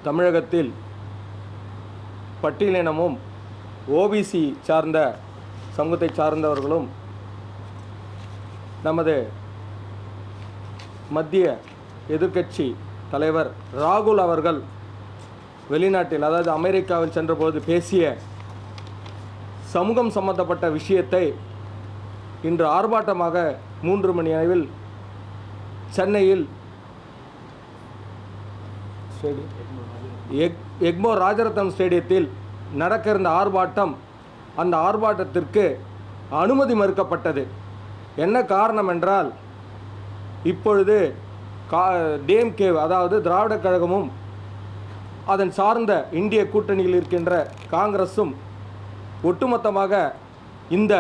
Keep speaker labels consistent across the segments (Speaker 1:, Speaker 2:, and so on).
Speaker 1: தமிழகத்தில் பட்டியலினமும் ஓபிசி சார்ந்த சமூகத்தை சார்ந்தவர்களும் நமது மத்திய எதிர்க்கட்சி தலைவர் ராகுல் அவர்கள் வெளிநாட்டில், அதாவது அமெரிக்காவில் சென்றபோது பேசிய சமூகம் சம்பந்தப்பட்ட விஷயத்தை இன்று ஆர்ப்பாட்டமாக 3 மணி அளவில் சென்னையில் எக்மோர் ராஜரத்னம் ஸ்டேடியத்தில் நடக்க இருந்த ஆர்ப்பாட்டம், அந்த ஆர்ப்பாட்டத்திற்கு அனுமதி மறுக்கப்பட்டது. என்ன காரணம் என்றால், இப்பொழுது டிஎம்கே, அதாவது திராவிட கழகமும் அதன் சார்ந்த இந்திய கூட்டணியில் இருக்கின்ற காங்கிரஸும் ஒட்டுமொத்தமாக இந்த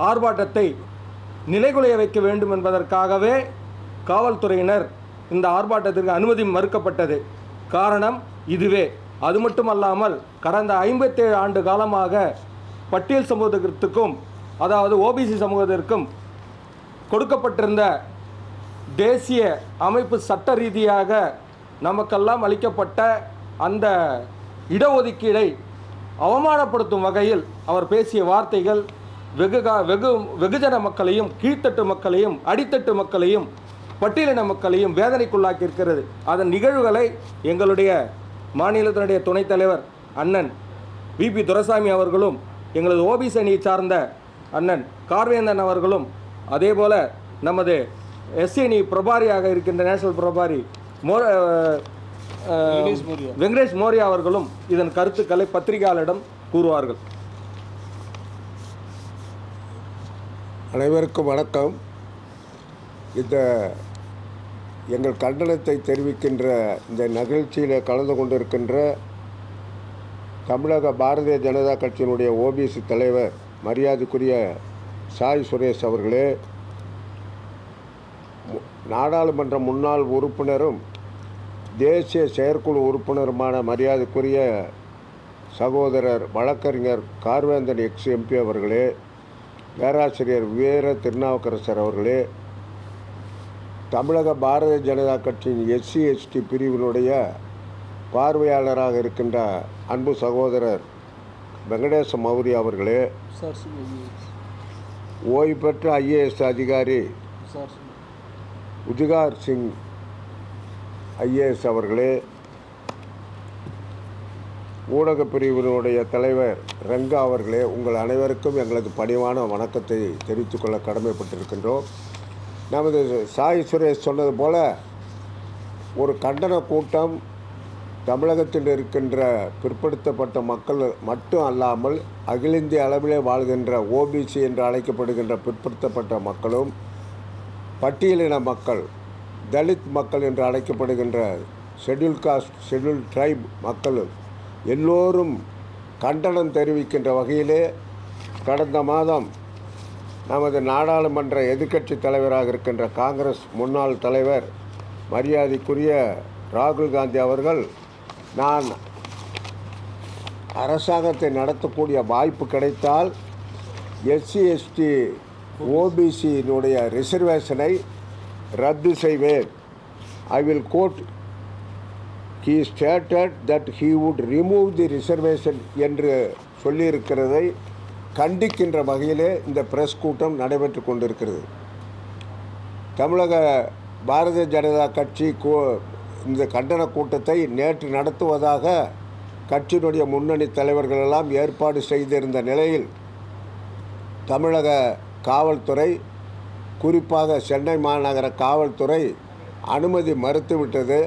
Speaker 1: ஆர்ப்பாட்டத்தை நிலைகுலைய வைக்க வேண்டும் என்பதற்காகவே காவல்துறையினர் இந்த ஆர்ப்பாட்டத்திற்கு அனுமதி மறுக்கப்பட்டது. காரணம் இதுவே. அது மட்டுமல்லாமல் கடந்த 57 ஆண்டு காலமாக பட்டியல் சமூகத்திற்கும், அதாவது ஓபிசி சமூகத்திற்கும் கொடுக்கப்பட்டிருந்த தேசிய அமைப்பு சட்ட ரீதியாக நமக்கெல்லாம் அளிக்கப்பட்ட அந்த இடஒதுக்கீடை அவமானப்படுத்தும் வகையில் அவர் பேசிய வார்த்தைகள் வெகுஜன மக்களையும், கீழ்த்தட்டு மக்களையும், அடித்தட்டு மக்களையும், பட்டியலின மக்களையும் வேதனைக்குள்ளாக்கி இருக்கிறது. அதன் நிகழ்வுகளை எங்களுடைய மாநிலத்தினுடைய துணைத் தலைவர் அண்ணன் விபி துரைசாமி அவர்களும், எங்களது ஓபிசி அணியை சார்ந்த அண்ணன் கார்வேந்தன் அவர்களும், அதேபோல நமது எஸ்சி அணி பிரபாரியாக இருக்கின்ற நேஷனல் பிரபாரி வெங்கடேஷ் மோரியா அவர்களும் இதன் கருத்துக்களை பத்திரிகையாளரிடம் கூறுவார்கள்.
Speaker 2: அனைவருக்கும் வணக்கம். இந்த எங்கள் கண்டனத்தை தெரிவிக்கின்ற இந்த நிகழ்ச்சியில் கலந்து கொண்டிருக்கின்ற தமிழக பாரதிய ஜனதா கட்சியினுடைய ஓபிசி தலைவர் மரியாதைக்குரிய சாய் சுரேஷ் அவர்களே, நாடாளுமன்ற முன்னாள் உறுப்பினரும் தேசிய செயற்குழு உறுப்பினருமான மரியாதைக்குரிய சகோதரர் வழக்கறிஞர் கார்வேந்தன் எம்பி அவர்களே, பேராசிரியர் வீர திருநாவுக்கரசர் அவர்களே, தமிழக பாரதிய ஜனதா கட்சியின் எஸ்சி எஸ்டி பிரிவினுடைய பார்வையாளராக இருக்கின்ற அன்பு சகோதரர் வெங்கடேச மௌரி அவர்களே, ஓய்வு பெற்ற ஐஏஎஸ் அதிகாரி உதிகார் சிங் ஐஏஎஸ் அவர்களே, ஊடகப் பிரிவினுடைய தலைவர் ரங்கா அவர்களே, உங்கள் அனைவருக்கும் எங்களது பணிவான வணக்கத்தை தெரிவித்துக்கொள்ள கடமைப்பட்டிருக்கின்றோம். நமது சாய் சுரேஷ் சொன்னது போல, ஒரு கண்டன கூட்டம் தமிழகத்தில் இருக்கின்ற பிற்படுத்தப்பட்ட மக்கள் மட்டும் அல்லாமல் அகில இந்திய அளவிலே வாழ்கின்ற ஓபிசி என்று அழைக்கப்படுகின்ற பிற்படுத்தப்பட்ட மக்களும், பட்டியலின மக்கள், தலித் மக்கள் என்று அழைக்கப்படுகின்ற ஷெட்யூல் காஸ்ட், ஷெட்யூல் ட்ரைப் மக்கள் எல்லோரும் கண்டனம் தெரிவிக்கின்ற வகையிலே கடந்த மாதம் நமது நாடாளுமன்ற எதிர்க்கட்சி தலைவராக இருக்கின்ற காங்கிரஸ் முன்னாள் தலைவர் மரியாதைக்குரிய ராகுல் காந்தி அவர்கள், நான் அரசாங்கத்தை நடத்தக்கூடிய வாய்ப்பு கிடைத்தால் எஸ்சி எஸ்டி ஓபிசியினுடைய ரிசர்வேஷனை ரத்து செய்வேன். I will quote, he stated that he would remove the reservation என்று சொல்லியிருக்கிறதை கண்டிக்கின்ற வகையிலே இந்த பிரஸ் கூட்டம் நடைபெற்று கொண்டிருக்கிறது. தமிழக பாரதிய ஜனதா கட்சி இந்த கண்டன கூட்டத்தை நேற்று நடத்துவதாக கட்சியினுடைய முன்னணி தலைவர்கள் எல்லாம் ஏற்பாடு செய்திருந்த நிலையில் தமிழக காவல்துறை, குறிப்பாக சென்னை மாநகர காவல்துறை அனுமதி மறுத்துவிட்டது.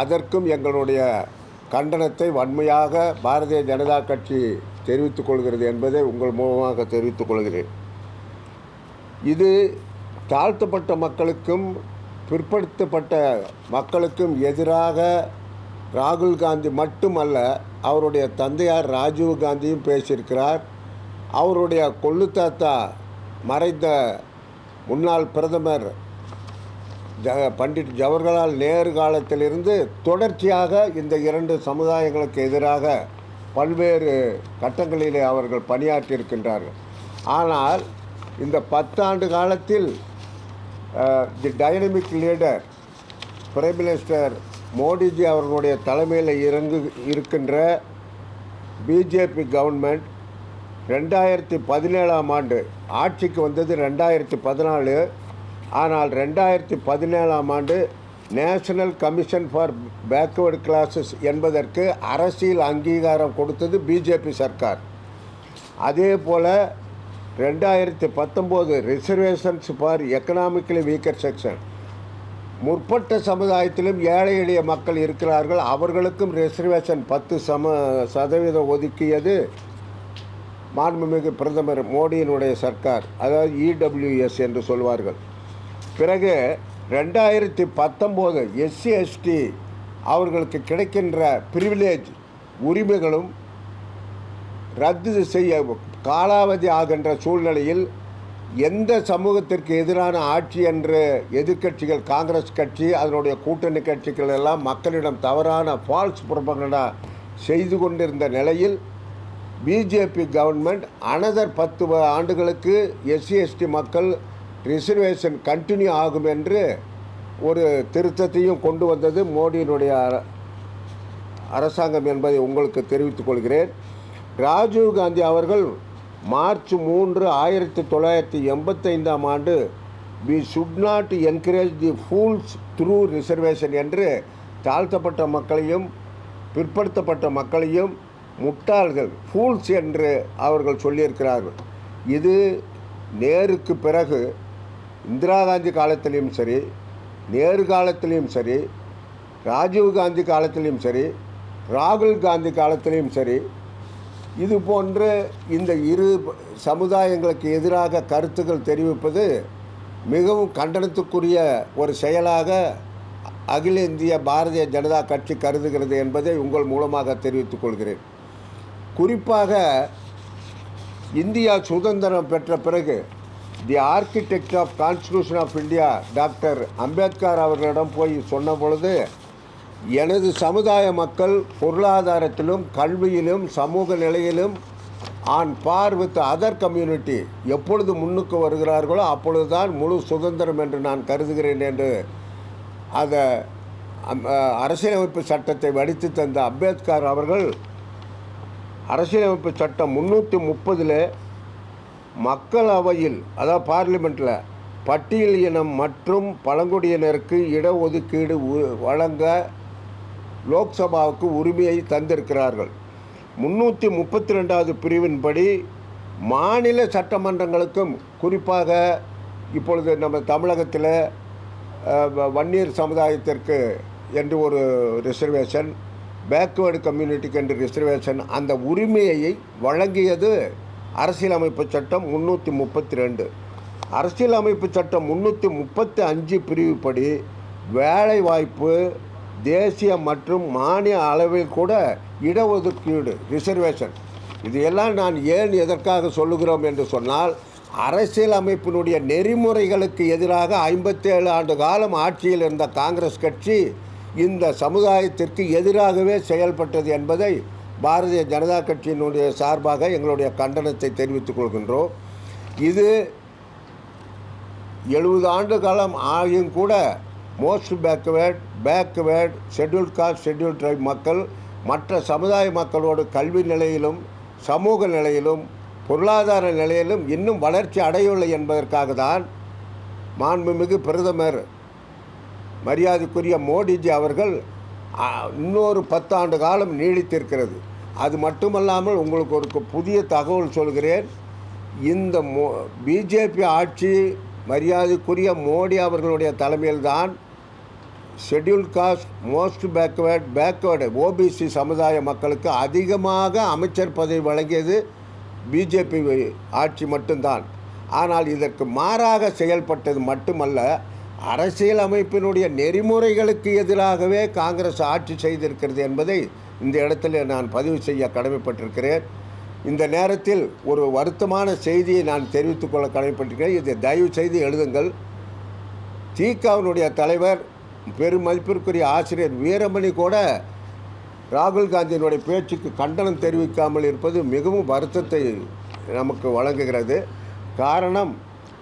Speaker 2: அதற்கும் எங்களுடைய கண்டனத்தை வன்மையாக பாரதிய ஜனதா கட்சி தெரிவித்துக் கொள்கிறது என்பதை உங்கள் மூலமாக தெரிவித்துக் கொள்கிறேன். இது தாழ்த்தப்பட்ட மக்களுக்கும் பிற்படுத்தப்பட்ட மக்களுக்கும் எதிராக ராகுல் காந்தி மட்டுமல்ல, அவருடைய தந்தையார் ராஜீவ் காந்தியும் பேசியிருக்கிறார். அவருடைய கொள்ளுத்தாத்தா மறைந்த முன்னாள் பிரதமர் பண்டிட் ஜவஹர்லால் நேரு காலத்திலிருந்து தொடர்ச்சியாக இந்த 2 சமுதாயங்களுக்கு எதிராக பல்வேறு கட்டங்களிலே அவர்கள் பணியாற்றியிருக்கின்றார்கள். ஆனால் இந்த 10 ஆண்டு காலத்தில் the dynamic leader prime minister Modiji அவர்களுடைய தலைமையில் இருக்கின்ற பிஜேபி கவர்மெண்ட் 2017ஆம் ஆண்டு ஆட்சிக்கு வந்தது 2014. ஆனால் 2017ஆம் ஆண்டு national commission for backward classes என்பதற்கு அரசியல் அங்கீகாரம் கொடுத்தது பிஜேபி சர்க்கார். அதே போல் 2019 reservations for economically weaker section, முற்பட்ட சமுதாயத்திலும் ஏழை எளிய மக்கள் இருக்கிறார்கள், அவர்களுக்கும் ரிசர்வேஷன் 10% ஒதுக்கியது மாண்புமிகு பிரதமர் மோடியினுடைய சர்க்கார், அதாவது இடபிள்யூஎஸ் என்று சொல்வார்கள். பிறகு 2019 எஸ்சி எஸ்டி அவர்களுக்கு கிடைக்கின்ற பிரிவிலேஜ் உரிமைகளும் ரத்து செய்ய காலாவதி ஆகின்ற சூழ்நிலையில் எந்த சமூகத்திற்கு எதிரான ஆட்சி என்று எதிர்க்கட்சிகள், காங்கிரஸ் கட்சி அதனுடைய கூட்டணி கட்சிகள் எல்லாம் மக்களிடம் தவறான ஃபால்ஸ் புரபகண்டா செய்து கொண்டிருந்த நிலையில் பிஜேபி கவர்மெண்ட் அனதர் 10 ஆண்டுகளுக்கு எஸ்சி எஸ்டி மக்கள் ரிசர்வேஷன் கண்டினியூ ஆகும் என்று ஒரு திருத்தத்தையும் கொண்டு வந்தது மோடியினுடைய அரசாங்கம் என்பதை உங்களுக்கு தெரிவித்துக் கொள்கிறேன். ராஜீவ்காந்தி அவர்கள் மார்ச் 3, 1985ஆம் ஆண்டு we should not encourage the fools through reservation என்று தாழ்த்தப்பட்ட மக்களையும் பிற்படுத்தப்பட்ட மக்களையும் முட்டாள்கள், ஃபூல்ஸ் என்று அவர்கள் சொல்லியிருக்கிறார்கள். இது நேருக்கு பிறகு இந்திரா காந்தி காலத்திலையும் சரி, நேரு காலத்திலையும் சரி, ராஜீவ்காந்தி காலத்திலையும் சரி, ராகுல் காந்தி காலத்திலையும் சரி, இது போன்று இந்த இரு சமுதாயங்களுக்கு எதிராக கருத்துக்கள் தெரிவிப்பது மிகவும் கண்டனத்துக்குரிய ஒரு செயலாக அகில இந்திய பாரதிய ஜனதா கட்சி கருதுகிறது என்பதை உங்கள் மூலமாக தெரிவித்துக் கொள்கிறேன். குறிப்பாக இந்தியா சுதந்திரம் பெற்ற பிறகு the architect of constitution of India doctor Ambedkar அவர்களிடம் போய் சொன்ன பொழுது, எனது சமுதாய மக்கள் பொருளாதாரத்திலும் கல்வியிலும் சமூக நிலையிலும் on par with other community எப்பொழுது முன்னுக்கு வருகிறார்களோ அப்பொழுதுதான் முழு சுதந்திரம் என்று நான் கருதுகிறேன் என்று அதை அரசியலமைப்பு சட்டத்தை வடித்து தந்த அம்பேத்கர் அவர்கள் அரசியலமைப்பு சட்டம் 330 மக்களவையில், அதாவது பார்லிமெண்ட்டில் பட்டியல் இனம் மற்றும் பழங்குடியினருக்கு இடஒதுக்கீடு வழங்க லோக்சபாவுக்கு உரிமையை தந்திருக்கிறார்கள். 332வது பிரிவின்படி மாநில சட்டமன்றங்களுக்கும், குறிப்பாக இப்பொழுது நம்ம தமிழகத்தில் வன்னியர் சமுதாயத்திற்கு என்று ஒரு ரிசர்வேஷன், பேக்வேர்டு கம்யூனிட்டிக்கு என்று ரிசர்வேஷன், அந்த உரிமையை வழங்கியது அரசியலமைப்பு சட்டம் 332. அரசியலமைப்பு சட்டம் 335 பிரிவுப்படி வேலைவாய்ப்பு தேசிய மற்றும் மாநில அளவில் கூட இடஒதுக்கீடு ரிசர்வேஷன், இது எல்லாம் நான் ஏன் எதற்காக சொல்லுகிறோம் என்று சொன்னால், அரசியலமைப்பினுடைய நெறிமுறைகளுக்கு எதிராக 57 ஆண்டு காலம் ஆட்சியில் இருந்த காங்கிரஸ் கட்சி இந்த சமுதாயத்திற்கு எதிராகவே செயல்பட்டது என்பதை பாரதிய ஜனதா கட்சியினுடைய சார்பாக எங்களுடைய கண்டனத்தை தெரிவித்துக் கொள்கின்றோம். இது 70 ஆண்டு காலம் ஆகியும் கூட most backward scheduled caste scheduled tribe மக்கள் மற்ற சமுதாய மக்களோடு கல்வி நிலையிலும் சமூக நிலையிலும் பொருளாதார நிலையிலும் இன்னும் வளர்ச்சி அடையவில்லை என்பதற்காக தான் மாண்புமிகு பிரதமர் மரியாதைக்குரிய மோடிஜி அவர்கள் இன்னொரு 10 ஆண்டு காலம் நீடித்திருக்கிறது. அது மட்டுமல்லாமல் உங்களுக்கு ஒரு புதிய தகவல் சொல்கிறேன். இந்த பிஜேபி ஆட்சி மரியாதைக்குரிய மோடி அவர்களுடைய தலைமையில்தான் scheduled caste most backward OBC சமுதாய மக்களுக்கு அதிகமாக அமைச்சர் பதவி வழங்கியது பிஜேபி ஆட்சி மட்டும்தான். ஆனால் இதற்கு மாறாக செயல்பட்டது மட்டுமல்ல, அரசியல் அமைப்பினுடைய நெறிமுறைகளுக்கு எதிராகவே காங்கிரஸ் ஆட்சி செய்திருக்கிறது என்பதை இந்த இடத்துல நான் பதிவு செய்ய கடமைப்பட்டிருக்கிறேன். இந்த நேரத்தில் ஒரு வருத்தமான செய்தியை நான் தெரிவித்துக்கொள்ள கடமைப்பட்டிருக்கிறேன். இதை தயவு செய்து எழுதுங்கள். திகாவினுடைய தலைவர் பெருமதிப்பிற்குரிய ஆசிரியர் வீரமணி கூட ராகுல் காந்தியினுடைய பேச்சுக்கு கண்டனம் தெரிவிக்காமல் இருப்பது மிகவும் வருத்தத்தை நமக்கு வழங்குகிறது. காரணம்,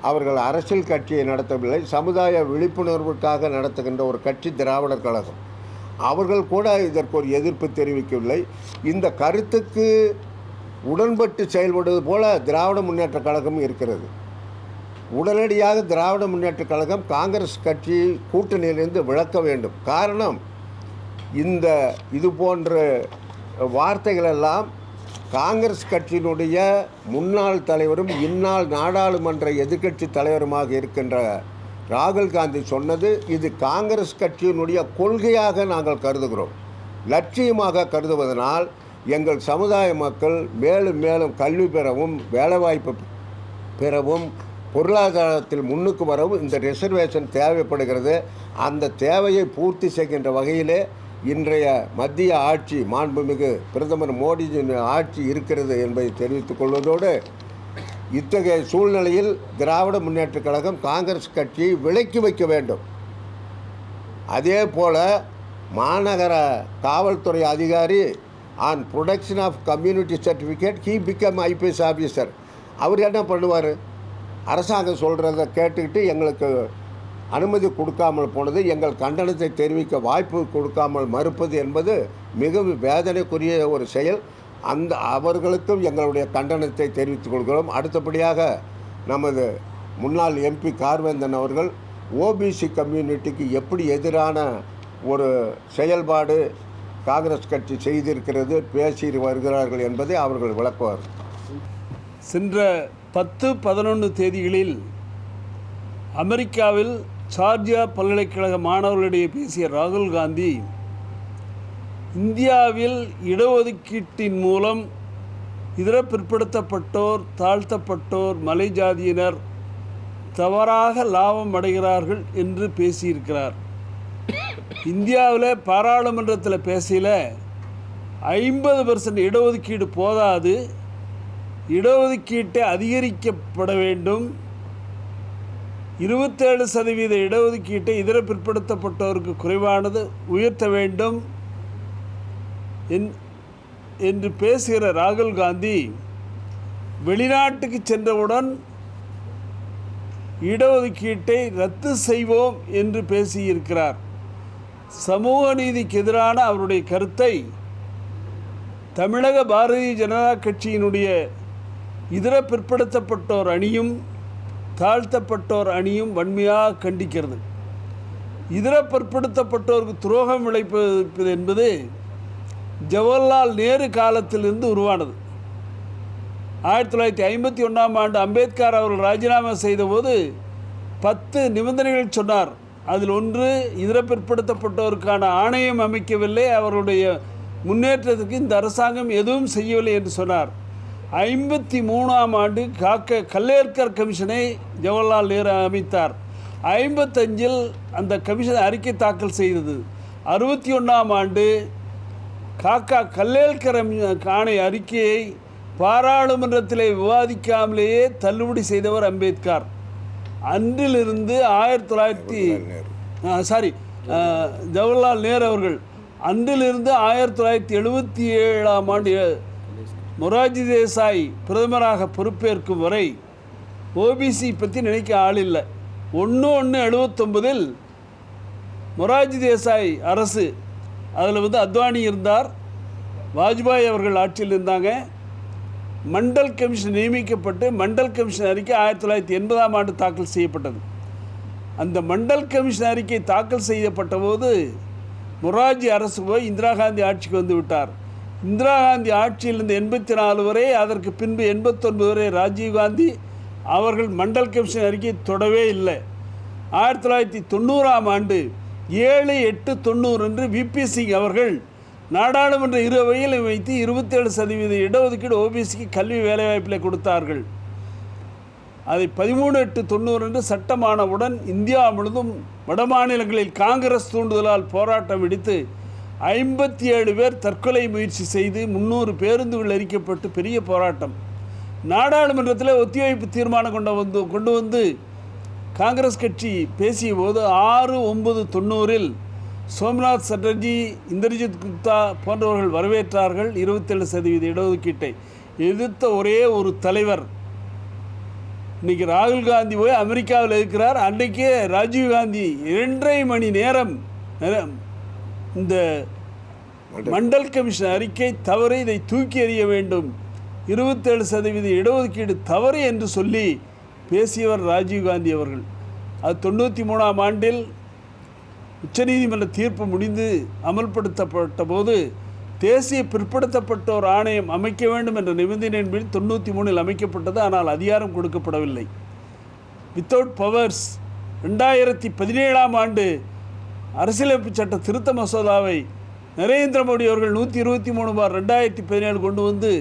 Speaker 2: அவர்கள் அரசியல் கட்சியை நடத்தவில்லை, சமுதாய விழிப்புணர்வுக்காக நடத்துகின்ற ஒரு கட்சி திராவிடர் கழகம். அவர்கள் கூட இதற்கு ஒரு எதிர்ப்பு தெரிவிக்கவில்லை. இந்த கருத்துக்கு உடன்பட்டு செயல்படுவது போல திராவிட முன்னேற்றக் கழகம் இருக்கிறது. உடனடியாக திராவிட முன்னேற்றக் கழகம் காங்கிரஸ் கட்சி கூட்டணியிலிருந்து விலக்க வேண்டும். காரணம், இது போன்ற வார்த்தைகளெல்லாம் காங்கிரஸ் கட்சியினுடைய முன்னாள் தலைவரும் இந்நாள் நாடாளுமன்ற எதிர்க்கட்சி தலைவருமாக இருக்கின்ற ராகுல் காந்தி சொன்னது. இது காங்கிரஸ் கட்சியினுடைய கொள்கையாக நாங்கள் கருதுகிறோம். லட்சியமாக கருதுவதனால் எங்கள் சமுதாய மக்கள் மேலும் மேலும் கல்வி பெறவும், வேலைவாய்ப்பு பெறவும், பொருளாதாரத்தில் முன்னுக்கு வரவும் இந்த ரிசர்வேஷன் தேவைப்படுகிறது. அந்த தேவையை பூர்த்தி செய்கின்ற வகையிலே இன்றைய மத்திய ஆட்சி, மாண்புமிகு பிரதமர் மோடிஜியின் ஆட்சி இருக்கிறது என்பதை தெரிவித்துக் கொள்வதோடு, இத்தகைய சூழ்நிலையில் திராவிட முன்னேற்றக் கழகம் காங்கிரஸ் கட்சியை விலக்கி வைக்க வேண்டும். அதே போல் மாநகர காவல்துறை அதிகாரி on production of community certificate he become IPS officer. அவர் என்ன பண்ணுவார்? அரசாங்கம் சொல்கிறத கேட்டுக்கிட்டு எங்களுக்கு அனுமதி கொடுக்காமல் போனது, எங்கள் கண்டனத்தை தெரிவிக்க வாய்ப்பு கொடுக்காமல் மறுப்பது என்பது மிகவும் வேதனைக்குரிய ஒரு செயல். அவர்களுக்கும் எங்களுடைய கண்டனத்தை தெரிவித்துக் கொள்கிறோம். அடுத்தபடியாக நமது முன்னாள் எம்பி கார்வேந்தன் அவர்கள் ஓபிசி கம்யூனிட்டிக்கு எப்படி எதிரான ஒரு செயல்பாடு காங்கிரஸ் கட்சி செய்திருக்கிறது, பேசி வருகிறார்கள் என்பதை அவர்கள் விளக்குவார்.
Speaker 3: சென்ற 10-11 தேதிகளில் அமெரிக்காவில் ஜார்ஜியா பல்கலைக்கழக மாணவர்களிடையே பேசிய ராகுல் காந்தி, இந்தியாவில் இடஒதுக்கீட்டின் மூலம் இதர பிற்படுத்தப்பட்டோர், தாழ்த்தப்பட்டோர், மலை ஜாதியினர் தவறாக லாபம் அடைகிறார்கள் என்று பேசியிருக்கிறார். இந்தியாவில் பாராளுமன்றத்தில் பேசல 50% இடஒதுக்கீடு போதாது, இடஒதுக்கீட்டை அதிகரிக்கப்பட வேண்டும், 27% இடஒதுக்கீட்டை இதர பிற்படுத்தப்பட்டோருக்கு குறைவானது உயர்த்த வேண்டும் என்று பேசுகிற ராகுல் காந்தி வெளிநாட்டுக்கு சென்றவுடன் இடஒதுக்கீட்டை ரத்து செய்வோம் என்று பேசியிருக்கிறார். சமூக நீதிக்கு எதிரான அவருடைய கருத்தை தமிழக பாரதிய ஜனதா கட்சியினுடைய இதர பிற்படுத்தப்பட்டோர் அணியும் தாழ்த்தப்பட்டோர் அணியும் வன்மையாக கண்டிக்கிறது. இதர பிற்படுத்தப்பட்டோருக்கு துரோகம் விளைவிப்பது என்பது ஜவஹர்லால் நேரு காலத்திலிருந்து உருவானது. 1951ஆம் ஆண்டு அம்பேத்கர் அவர்கள் ராஜினாமா செய்தபோது 10 நிபந்தனைகள் சொன்னார். அதில் ஒன்று, இதர பிற்படுத்தப்பட்டோருக்கான ஆணையம் அமைக்கவில்லை, அவருடைய முன்னேற்றத்துக்கு இந்த அரசாங்கம் எதுவும் செய்யவில்லை என்று சொன்னார். 53ஆம் ஆண்டு கல்லேர்கர் கமிஷனை ஜவஹர்லால் நேரு அமைத்தார். 55இல் அந்த கமிஷன் அறிக்கை தாக்கல் செய்தது. 61ஆம் ஆண்டு கல்லேர்கர் ஆணை அறிக்கையை பாராளுமன்றத்தில் விவாதிக்காமலேயே தள்ளுபடி செய்தவர் அம்பேத்கர். அன்றிலிருந்து ஜவஹர்லால் நேரு அவர்கள் அன்றிலிருந்து 1977ஆம் ஆண்டு மொரார்ஜி தேசாய் பிரதமராக பொறுப்பேற்கும் வரை ஓபிசி பற்றி நினைக்க ஆள் இல்லை. 1/1/79இல் மொரார்ஜி தேசாய் அரசு, அதில் அத்வானி இருந்தார், வாஜ்பாய் அவர்கள் ஆட்சியில் இருந்தாங்க. மண்டல் கமிஷன் நியமிக்கப்பட்டு மண்டல் கமிஷன் அறிக்கை 1980ஆம் ஆண்டு தாக்கல் செய்யப்பட்டது. அந்த மண்டல் கமிஷன் அறிக்கை தாக்கல் செய்யப்பட்ட போது மொரார்ஜி அரசு போய் இந்திரா காந்தி ஆட்சிக்கு வந்து விட்டார். இந்திரா காந்தி ஆட்சியிலிருந்து 84 வரை, அதற்கு பின்பு 89 வரை ராஜீவ்காந்தி அவர்கள் மண்டல் கமிஷன் அறிக்கை தொடவே இல்லை. 1990ஆம் ஆண்டு 7/8/90 என்று விபி சிங் அவர்கள் நாடாளுமன்ற அவையில் வைத்து 27% இடஒதுக்கீடு ஓபிசிக்கு கல்வி வேலைவாய்ப்பில் கொடுத்தார்கள். அதை 13/8/90 என்று சட்டமானவுடன் இந்தியா முழுவதும் வடமாநிலங்களில் காங்கிரஸ் தூண்டுதலால் போராட்டம் வெடித்து 57 பேர் தற்கொலை முயற்சி செய்து 300 பேருந்துகள் எரிக்கப்பட்டு பெரிய போராட்டம். நாடாளுமன்றத்தில் ஒத்திவைப்பு தீர்மானம் கொண்டு வந்து காங்கிரஸ் கட்சி பேசிய போது 6/9/90இல் சோம்நாத் சட்டர்ஜி, இந்திரஜித் குப்தா போன்றவர்கள் வரவேற்றார்கள் 27% இடஒதுக்கீட்டை. எதிர்த்த ஒரே ஒரு தலைவர் இன்றைக்கி ராகுல் காந்தி போய் அமெரிக்காவில் இருக்கிறார். அன்றைக்கே ராஜீவ்காந்தி 2.5 மணி நேரம் இந்த மண்டல் கமிஷன் அறிக்கை தவறு, இதை தூக்கி எறிய வேண்டும், 27% இடஒதுக்கீடு தவறு என்று சொல்லி பேசியவர் ராஜீவ்காந்தி அவர்கள். அது 93ஆம் ஆண்டில் உச்சநீதிமன்ற தீர்ப்பு முடிந்து அமல்படுத்தப்பட்ட போது தேசிய பிற்படுத்தப்பட்டோர் ஆணையம் அமைக்க வேண்டும் என்ற நிபந்தனையின் படி 93இல் அமைக்கப்பட்டது. ஆனால் அதிகாரம் கொடுக்கப்படவில்லை. வித்தவுட் பவர்ஸ் 2017ஆம் ஆண்டு அரசியலமைப்பு சட்ட திருத்த மசோதாவை நரேந்திர மோடி அவர்கள் 123/2017 கொண்டு வந்து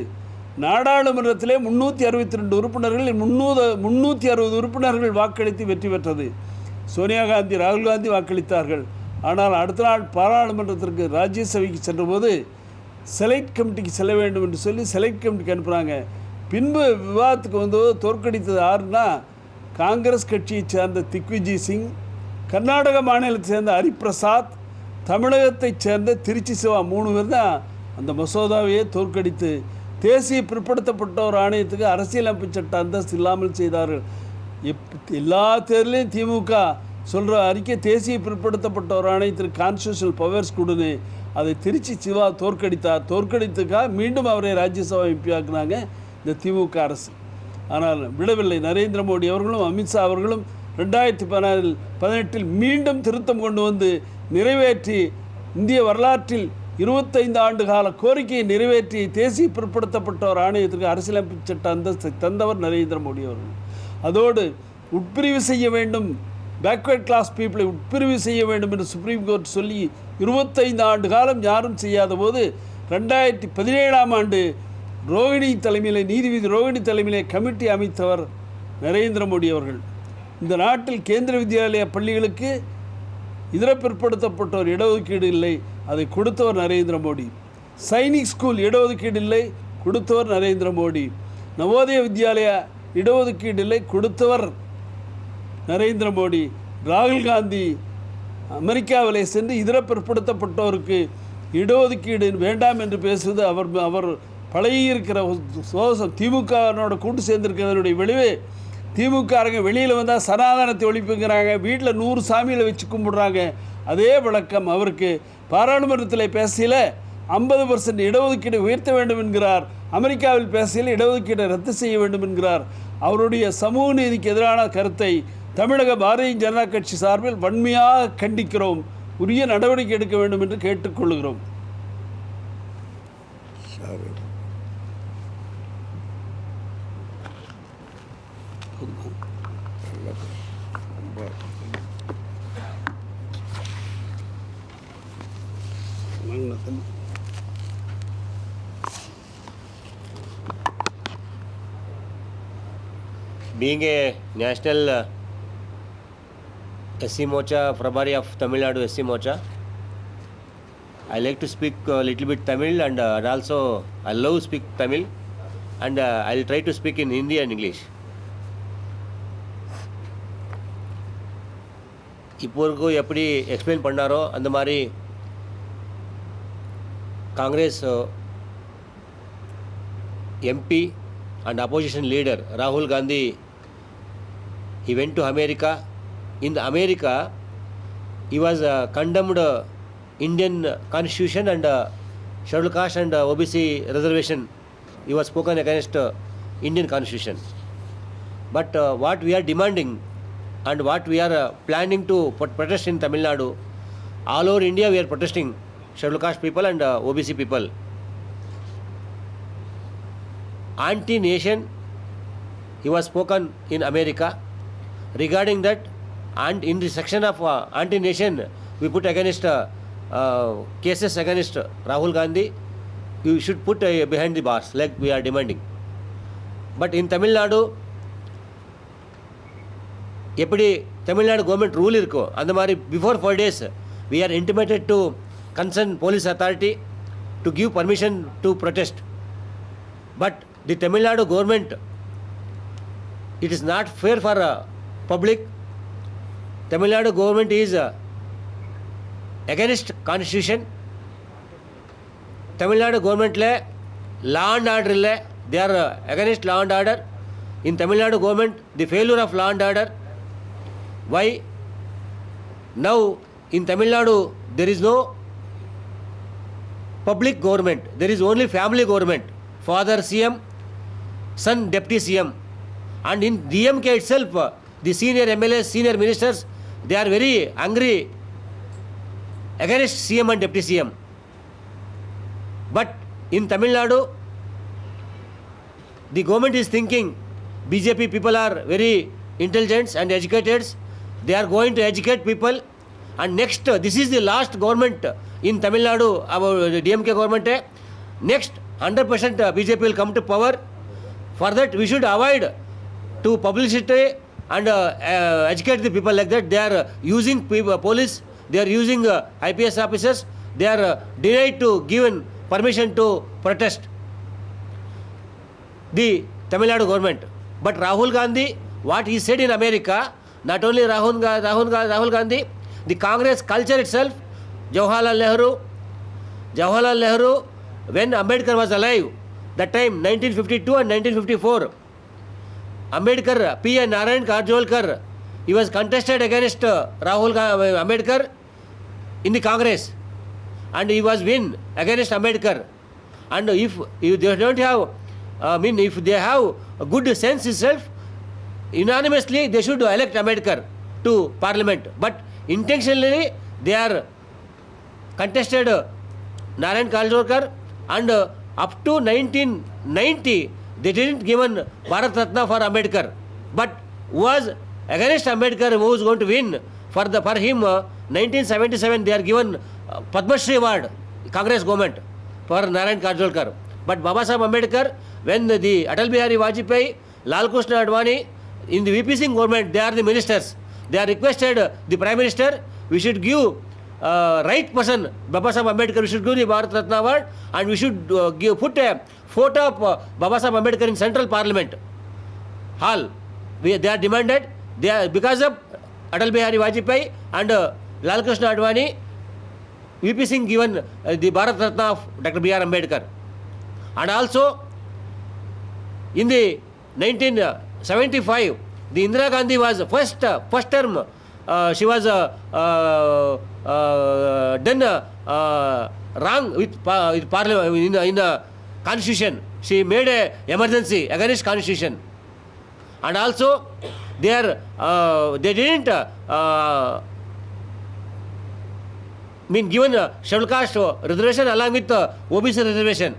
Speaker 3: நாடாளுமன்றத்திலே 362 உறுப்பினர்கள் 360 உறுப்பினர்கள் வாக்களித்து வெற்றி பெற்றது. சோனியா காந்தி, ராகுல் காந்தி வாக்களித்தார்கள். ஆனால் அடுத்த நாள் பாராளுமன்றத்திற்கு ராஜ்யசபைக்கு சென்றபோது செலக்ட் கமிட்டிக்கு செல்ல வேண்டும் என்று சொல்லி செலக்ட் கமிட்டிக்கு அனுப்புகிறாங்க. பின்பு விவாதத்துக்கு வந்தபோது தோற்கடித்தது யாருன்னா காங்கிரஸ் கட்சியைச் சேர்ந்த திக்விஜய் சிங், கர்நாடக மாநிலத்தை சேர்ந்த ஹரிபிரசாத், தமிழகத்தைச் சேர்ந்த திருச்சி சிவா 3 பேர் தான் அந்த மசோதாவையே தோற்கடித்து தேசிய பிற்படுத்தப்பட்டோர் ஆணையத்துக்கு அரசியலமைப்பு சட்ட அந்தஸ்து இல்லாமல் செய்தார்கள். எல்லா தேர்தலையும் திமுக சொல்கிற அறிக்கை தேசிய பிற்படுத்தப்பட்டோர் ஆணையத்திற்கு கான்ஸ்டியூஷனல் பவர்ஸ் கொடுன்னு, அதை திருச்சி சிவா தோற்கடித்தார். தோற்கடித்துக்காக மீண்டும் அவரை ராஜ்யசபா எம்பி ஆக்குனாங்க இந்த திமுக அரசு. ஆனால் விடவில்லை. நரேந்திர மோடி அவர்களும் அமித்ஷா அவர்களும் 2018 மீண்டும் திருத்தம் கொண்டு வந்து நிறைவேற்றி இந்திய வரலாற்றில் 25 ஆண்டு கால கோரிக்கையை நிறைவேற்றி தேசிய பிற்படுத்தப்பட்டோர் ஆணையத்திற்கு அரசியலமைப்பு சட்ட அந்தஸ்தை தந்தவர் நரேந்திர மோடி அவர்கள். அதோடு உட்பிரிவு செய்ய வேண்டும், பேக்வேர்ட் கிளாஸ் பீப்புளை உட்பிரிவு செய்ய வேண்டும் என்று சுப்ரீம் கோர்ட் சொல்லி 25 ஆண்டு காலம் யாரும் செய்யாத போது 2017ஆம் ஆண்டு நீதிபதி ரோகிணி தலைமையிலே கமிட்டி அமைத்தவர் நரேந்திர மோடி அவர்கள். இந்த நாட்டில் கேந்திர வித்யாலயா பள்ளிகளுக்கு இதர பிற்படுத்தப்பட்டோர் இடஒதுக்கீடு இல்லை, அதை கொடுத்தவர் நரேந்திர மோடி. சைனிக் ஸ்கூல் இடஒதுக்கீடு இல்லை, கொடுத்தவர் நரேந்திர மோடி. நவோதய வித்யாலயா இடஒதுக்கீடு இல்லை, கொடுத்தவர் நரேந்திர மோடி. ராகுல் காந்தி அமெரிக்காவிலே சென்று இதர பிற்படுத்தப்பட்டோருக்கு இடஒதுக்கீடு வேண்டாம் என்று பேசுவது அவர் பழகியிருக்கிற சோசம். திமுகனோட கூட்டு சேர்ந்திருக்கிறதனுடைய விளைவு திமுகங்க வெளியில் வந்தால் சனாதனத்தை ஒழிப்புங்கிறாங்க, வீட்டில் 100 சாமியில் வச்சு கும்பிடுறாங்க. அதே வழக்கம் அவருக்கு. பாராளுமன்றத்தில் பேசையில் 50% இடஒதுக்கீடு உயர்த்த வேண்டும் என்கிறார். அமெரிக்காவில் பேசையில் இடஒதுக்கீடை ரத்து செய்ய வேண்டும் என்கிறார். அவருடைய சமூக நீதிக்கு எதிரான கருத்தை தமிழக பாரதிய ஜனதா கட்சி சார்பில் வன்மையாக கண்டிக்கிறோம். உரிய நடவடிக்கை எடுக்க வேண்டும் என்று கேட்டுக்கொள்கிறோம்.
Speaker 4: Being a national SC Mocha Prabhari of Tamil Nadu SC Mocha, I like to speak a little bit Tamil and also I love to speak Tamil and I'll try to speak in Hindi and English. இப்போ எப்படி explain பண்ணாரோ அந்த மாதிரி Congress MP and opposition leader Rahul Gandhi, he went to America. In America, he was condemned Indian constitution and scheduled caste and OBC reservation. He was spoken against Indian constitution. But what we are demanding and what we are planning to protest in Tamil Nadu, all over India we are protesting scheduled caste people and OBC people. Anti-nation, he was spoken in America. Regarding that, and in the section of anti-nation, we put against cases against Rahul Gandhi. You should put behind the bars, like we are demanding. But in Tamil Nadu, எப்படி Tamil Nadu government rule இருக்கோ அந்த மாதிரி before 4 days, we are intimated to concerned police authority to give permission to protest. But the Tamil Nadu government, it is not fair for public. Tamil Nadu government is against constitution. Tamil Nadu government le law and order le, they are against law and order. In Tamil Nadu government, the failure of law and order. Why? Now in Tamil Nadu there is no public government. There is only family government. Father CM, son deputy CM. And in DMK itself, the senior MLAs, senior ministers, they are very angry against CM and deputy CM. But in Tamil Nadu, the government is thinking BJP people are very intelligent and educated. They are going to educate people. And next, this is the last government in Tamil Nadu, our DMK government. Next, 100% BJP will come to power. For that, we should avoid to publicity and educate the people like that. They are using police, they are using IPS officers, they are denied to given permission to protest the Tamil Nadu government. But Rahul Gandhi, what he said in America, not only Rahul Gandhi, the Congress culture itself, Jawaharlal Nehru, when Ambedkar was alive, that time 1952 and 1954, Ambedkar, P. N. Narayan Karjolkar, he was contested against Ambedkar in the Congress, and he was win against Ambedkar. And if they don't have, if they have a good sense itself, unanimously they should elect Ambedkar to Parliament. But intentionally they are contested Narayan Karjolkar, and up to 1990 they didn't given Bharat Ratna for Ambedkar, but was against Ambedkar who was going to win. For him 1977 they are given Padma Shri award, Congress government, for Narayan Karjolkar. But Baba Saheb Ambedkar, when the Atal Bihari Vajpayee, Lal Krishna Advani, in the VP Singh government, they are the ministers. They are requested the Prime Minister, we should give right person, Baba Saheb Ambedkar, we should give the Bharat Ratna award, and we should put a photo of Baba Saheb Ambedkar in Central Parliament Hall. They are demanded, they are, because of Atal Bihari Vajpayee and Lal Krishna Advani, VP Singh given the Bharat Ratna of Dr. B.R. Ambedkar. And also, in the 1975, the Indira Gandhi was first term, she was done wrong with Parliament in the Constitution. She made a emergency against Constitution. And also, they didn't given scheduled caste reservation along with OBC reservation.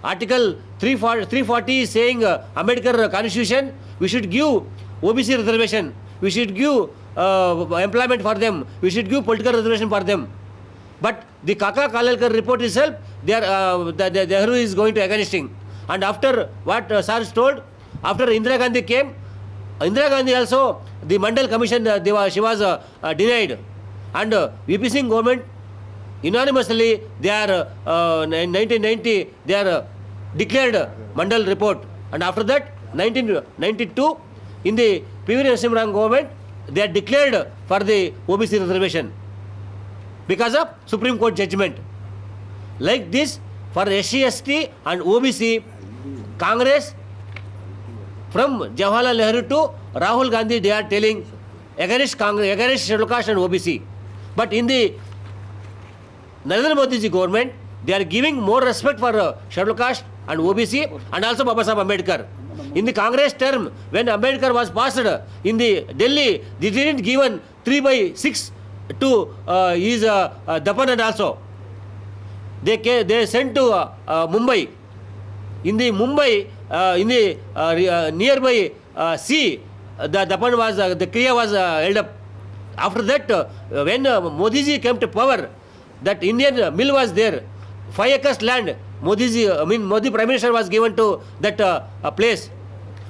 Speaker 4: Article 340 is saying Ambedkar Constitution, we should give OBC reservation, we should give employment for them, we should give political reservation for them. But the Kaka Kalalkar report itself, the Nehru is going to against him. And after what Sir told, after Indira Gandhi came, Indira Gandhi also, the Mandal Commission, she was denied. And VP Singh government, unanimously, they are, in 1990, they are declared Mandal report. And after that, 1992, in the P.V. Narasimha Rao government, they are declared for the OBC reservation because of Supreme Court judgment. Like this, for SC, ST and OBC, Congress, from Jawaharlal Nehru to Rahul Gandhi, they are telling against Congress, against scheduled caste and OBC. But in the Narendra Modi ji government, they are giving more respect for scheduled caste and OBC and also Baba Saheb Ambedkar. In the Congress term, when Ambedkar was passed in the Delhi, they didn't given 3/6 to his Dapan, and also they sent to Mumbai. In the Mumbai, in the nearby sea, the Dapan was, the Kriya was held up. After that, when Modi ji came to power, that Indian mill was there, 5 acres land, Modi Prime Minister was given to that place.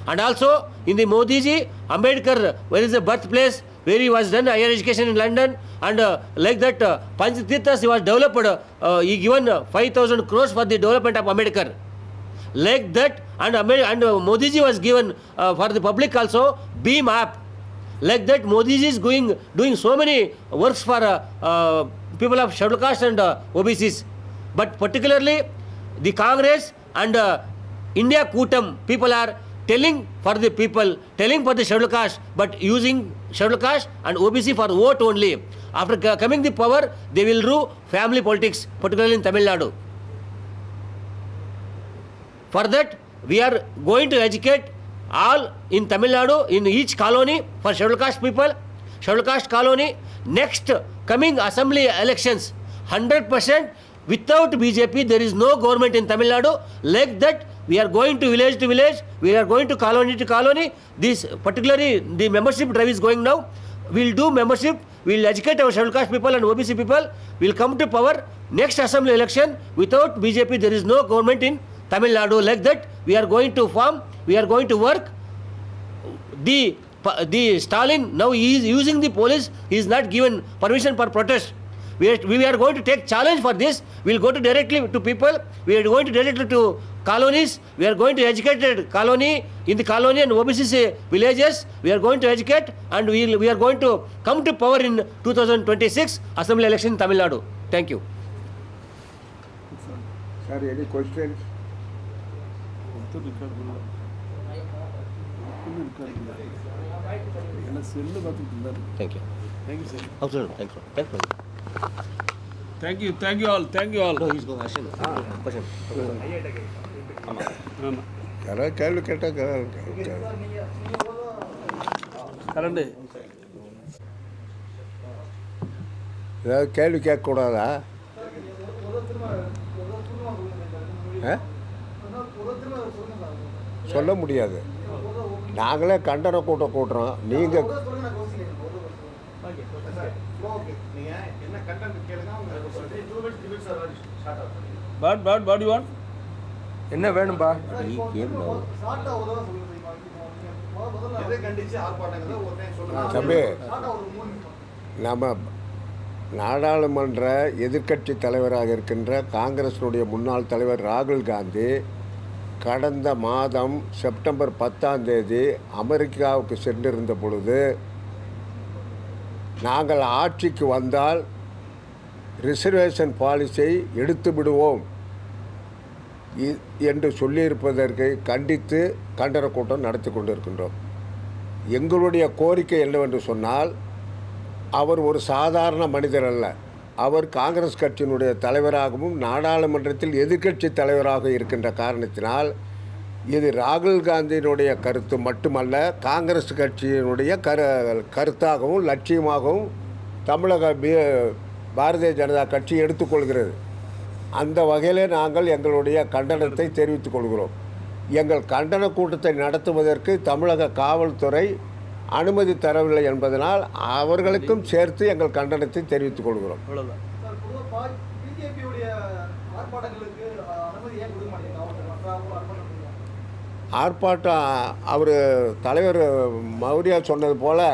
Speaker 4: And also, in the Modi ji, Ambedkar, where is the birthplace, where he was done higher education in London, and like that, Panchatirthas, he was developed, he given 5,000 crores for the development of Ambedkar. Like that, and Modi ji was given for the public also, Beam app. Like that, Modi ji is doing so many works for people of scheduled caste and OBCs. But particularly, the Congress and India Kootam people are telling for the people, telling for the scheduled caste, but using scheduled caste and OBC for vote only. After coming the power, they will do family politics, particularly in Tamil Nadu. For that, we are going to educate all in Tamil Nadu, in each colony for scheduled caste people, scheduled caste colony. Next coming assembly elections, 100% without BJP, there is no government in Tamil Nadu. Like that, we are going to village, we are going to colony. This particularly the membership drive is going now. We will do membership, we will educate our scheduled caste people and OBC people. We will come to power. Next assembly election, without BJP, there is no government in Tamil Nadu. Like that, we are going to form, we are going to work. The Stalin now he is using the police. He is not given permission for protest. We are going to take challenge for this. We will go to directly to people. We are going to directly to colonies. We are going to educate colony in the colony and OBC villages. We are going to educate and we are going to come to power in 2026 assembly election in Tamil Nadu. Thank you.
Speaker 2: Sir, any questions?
Speaker 3: Cell பார்த்துட்டு இருந்தாரு.
Speaker 4: Thank you.
Speaker 3: Thank you sir.
Speaker 4: Absolutely. Thanks.
Speaker 3: Thank you all.
Speaker 4: No, he's going to ask question.
Speaker 3: ஆமாம்
Speaker 2: யாராவது கேள்வி கேட்டால்
Speaker 3: current
Speaker 2: ஏதாவது கேள்வி கேட்கக்கூடாதா? சொல்ல முடியாது. நாங்களே கண்டன கூட்டம் கூட்டுறோம். நீங்கள்
Speaker 3: வாட் யூ வாண்ட்?
Speaker 1: என்ன வேணும்பா?
Speaker 2: தம்பி, நம்ம நாடாளுமன்ற எதிர்க்கட்சி தலைவராக இருக்கின்ற காங்கிரஸினுடைய முன்னாள் தலைவர் ராகுல் காந்தி கடந்த மாதம் செப்டம்பர் 10 அமெரிக்காவுக்கு சென்றிருந்த பொழுது நாங்கள் ஆட்சிக்கு வந்தால் ரிசர்வேஷன் பாலிசியை எடுத்து விடுவோம் என்று சொல்லியிருப்பதற்கு கண்டித்து கண்டன கூட்டம் நடத்தி கொண்டிருக்கின்றோம். எங்களுடைய கோரிக்கை என்னவென்று சொன்னால், அவர் ஒரு சாதாரண மனிதர் அல்ல. அவர் காங்கிரஸ் கட்சியினுடைய தலைவராகவும் நாடாளுமன்றத்தில் எதிர்க்கட்சி தலைவராக இருக்கின்ற காரணத்தினால் இது ராகுல் காந்தியினுடைய கருத்து மட்டுமல்ல, காங்கிரஸ் கட்சியினுடைய கருத்தாகவும் லட்சியமாகவும் தமிழக பாரதிய ஜனதா கட்சி எடுத்துக்கொள்கிறது. அந்த வகையிலே நாங்கள் எங்களுடைய கண்டனத்தை தெரிவித்துக் கொள்கிறோம். எங்கள் கண்டன கூட்டத்தை நடத்துவதற்கு தமிழக காவல்துறை அனுமதி தரவில்லை என்பதனால் அவர்களுக்கும் சேர்த்து எங்கள் கண்டனத்தை தெரிவித்துக் கொள்கிறோம். ஆர்ப்பாட்டம் அவர் தலைவர் மௌரியா சொன்னது போல்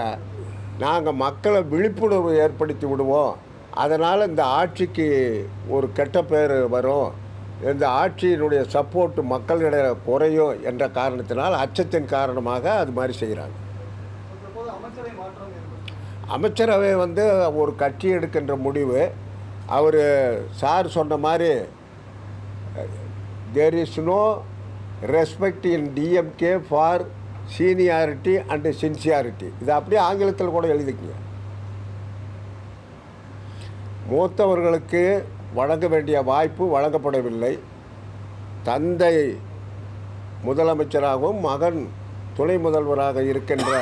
Speaker 2: நாங்கள் மக்களை விழிப்புணர்வு ஏற்படுத்தி விடுவோம். அதனால் இந்த ஆட்சிக்கு ஒரு கெட்ட பேர் வரும், இந்த ஆட்சியினுடைய சப்போர்ட் மக்களிடையே குறையும் என்ற காரணத்தினால் அச்சத்தின் காரணமாக அது மாதிரி செய்கிறாங்க. அமைச்சரவை ஒரு கட்சி எடுக்கின்ற முடிவு. அவர் சார் சொன்ன மாதிரி there is no respect in DMK for seniority and sincerity. இது அப்படியே ஆங்கிலத்தில் கூட எழுதிக்குங்க. மூத்தவர்களுக்கு வழங்க வேண்டிய வாய்ப்பு வழங்கப்படவில்லை. தந்தை முதலமைச்சராகவும் மகன் துணை முதல்வராக இருக்கின்ற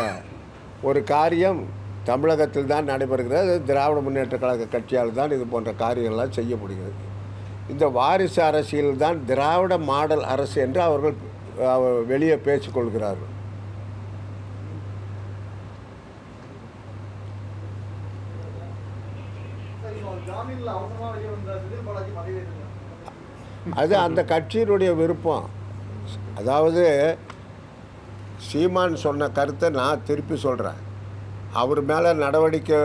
Speaker 2: ஒரு காரியம் தமிழகத்தில் தான் நடைபெறுகிறது. திராவிட முன்னேற்ற கழக கட்சியால் தான் இது போன்ற காரியங்கள்லாம் செய்ய முடிகிறது. இந்த வாரிசு அரசியல் தான் திராவிட மாடல் அரசு என்று அவர்கள் வெளியே பேசிக்கொள்கிறார்கள். அது அந்த கட்சியினுடைய விருப்பம். அதாவது சீமான் சொன்ன கருத்தை நான் திருப்பி சொல்கிறேன். அவர் மேலே நடவடிக்கை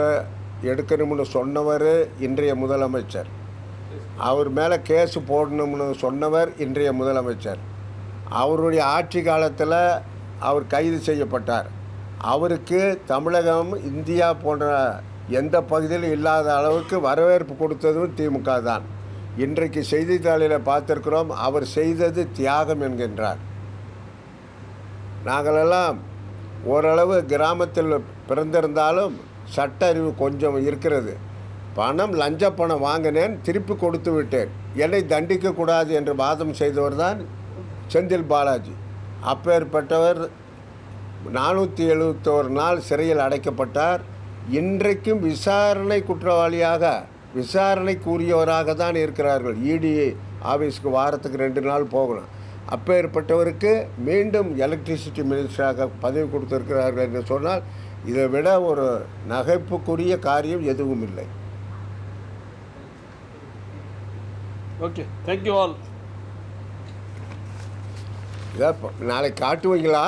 Speaker 2: எடுக்கணும்னு சொன்னவர் இன்றைய முதலமைச்சர். அவர் மேலே கேஸு போடணும்னு சொன்னவர் இன்றைய முதலமைச்சர். அவருடைய ஆட்சி காலத்தில் அவர் கைது செய்யப்பட்டார். அவருக்கு தமிழகம் இந்தியா போன்ற எந்த பகுதியிலும் இல்லாத அளவுக்கு வரவேற்பு கொடுத்ததும் திமுக தான். இன்றைக்கு செய்தித்தாளில் பார்த்துருக்கிறோம், அவர் செய்தது தியாகம் என்கின்றார். நாங்களெல்லாம் ஓரளவு கிராமத்தில் பிறந்திருந்தாலும் சட்ட அறிவு கொஞ்சம் இருக்கிறது. பணம் லஞ்ச பணம் வாங்கினேன், திருப்பி கொடுத்து விட்டேன், என்னை தண்டிக்கக்கூடாது என்று வாதம் செய்தவர் தான் செந்தில் பாலாஜி. அப்பேற்பட்டவர் 471 நாள் சிறையில் அடைக்கப்பட்டார். இன்றைக்கும் விசாரணை குற்றவாளியாக, விசாரணைக்குரியவராக தான் இருக்கிறார்கள். இடி ஆஃபீஸ்க்கு வாரத்துக்கு 2 நாள் போகணும். அப்பேற்பட்டவருக்கு மீண்டும் எலக்ட்ரிசிட்டி மினிஸ்டராக பதவி கொடுத்திருக்கிறார்கள் என்று சொன்னால் இதை விட ஒரு நகைப்புக்குரிய காரியம் எதுவும் இல்லை.
Speaker 3: Okay, thank you all.
Speaker 2: இதை நாளைக்கு காட்டுவீங்களா?